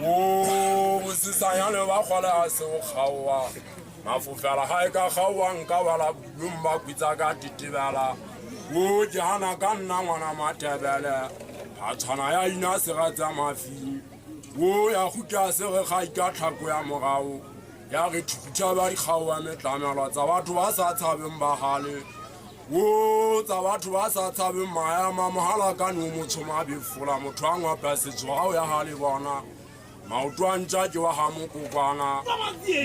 o se sayang le ba kgole a se o kgaoa mafofela ga e ka kgaoa nka bala bulong ba kwitsa ka titebela o jana ka nna ngwana Mathebele ga tshwana ya ina sega tsa mafing o ya gutla se ge ga ika tlhako ya morago ya re thutha ba dikgaoa metlamelwa tsa batho ba sa tshabeng ba gale o tsa batho ba sa tshabeng maema mohala ka no motho mabefola motho a ngwapa setso ga o ya gale bona maoto a ntša ke wa ga mokokwana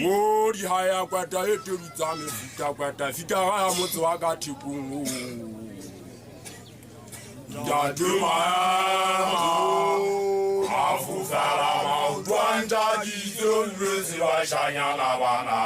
o di ga ya kwata e tedutsa mefuta kwata fika ga ya motse wa ka thekong o ntate maema mafofela maoto a ntša ditse nlwetse bašanyana bana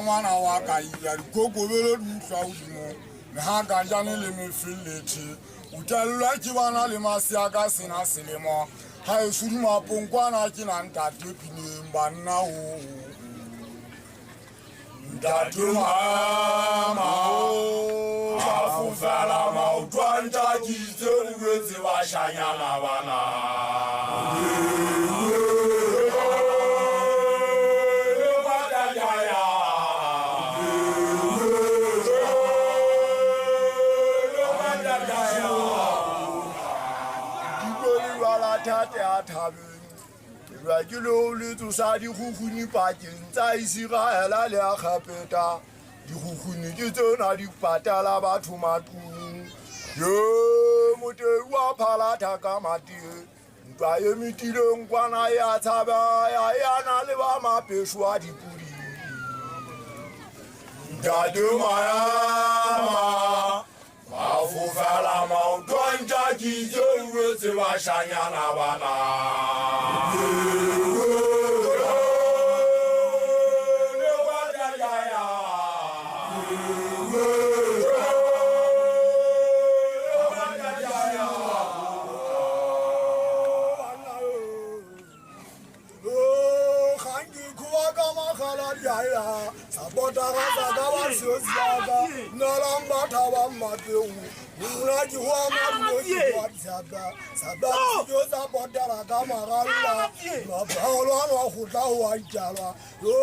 ngwana wa ka ya dikokobele di utlwa hodimo le ha ka jane le mefelletse o tellwa ke bana le masea ka sena selemo ha e sudumapong kwana ke na ntate pineng banna ho ntate maema mafofela maoto a ntakitse o lwetse bašanyana bana thate a thabeng lwa ke lo le tsosa dikgukguni pakeng tsa Iseraele le a kgapeta dikgukguni ke tsona di patala batho matlung yo moteu wa phalatha ka matie ntwa e metileng kwana ya tshaba ya yana le ba mapeso a dipudi ntate maema mafofela maoto a ntakitse o lwetse bašanyana bana sabotara ka ba sosiaka nalamba thaba mateu muna ki wa maduo ki wa tsaba sabati yo sabotara ka magalla mabalo wa khutla wa ijaba yo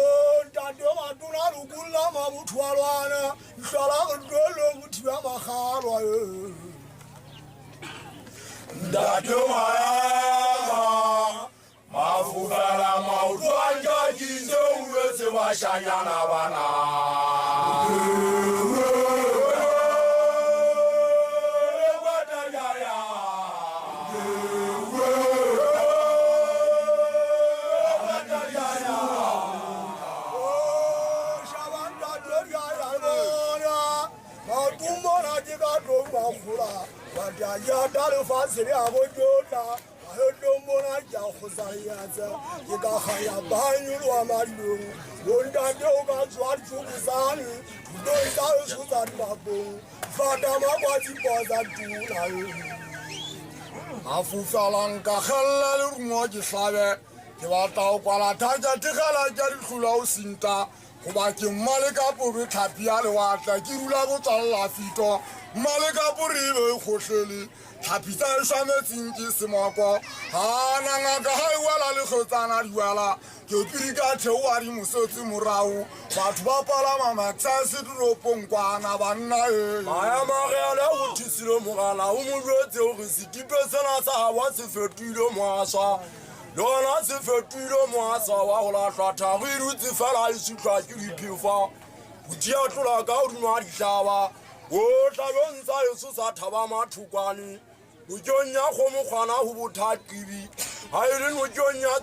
ntate wa matuna rukulla mabuthwalwana hlala ndolo muthiba magalo ntate maema mafofela maoto a ntakitse o lwetse bašanyana bana ya dale fasile abojota ayodombona ja khosayatsa ke ka khaya banyu wa malung bontate o ka tswa tsukuzani do isa tsutsa babong fata makwati boza tuna afufalang ka khalla le rumo ke hlabe ke batla o kwala thaja tigala ja dikhula o sinta go ba ke mmale ka pobe tlhapia le watla ke rula go tsalla fito mmale ka poribe khohlele tlhapitsa e shametseng ke semoko ha nangaka ha e wela le kgotsana di wela ke pirika theoa di mosotsi morao batho ba palama matsase toropong kwana banna maema ge a le go thisile mogala o mo jwetse gore sekipe sena sa gagwa se fetoile moaswa le gona se fetoile moaswa wa go latlhwa thago e dutse fela e sutlhwa ke diphefa go dia tlola ka godimo a ditlhaba o tlabontsa eso sa thaba mathokwane nokeng ya kgomokgwana go bothaqibi ga e le nokeng ya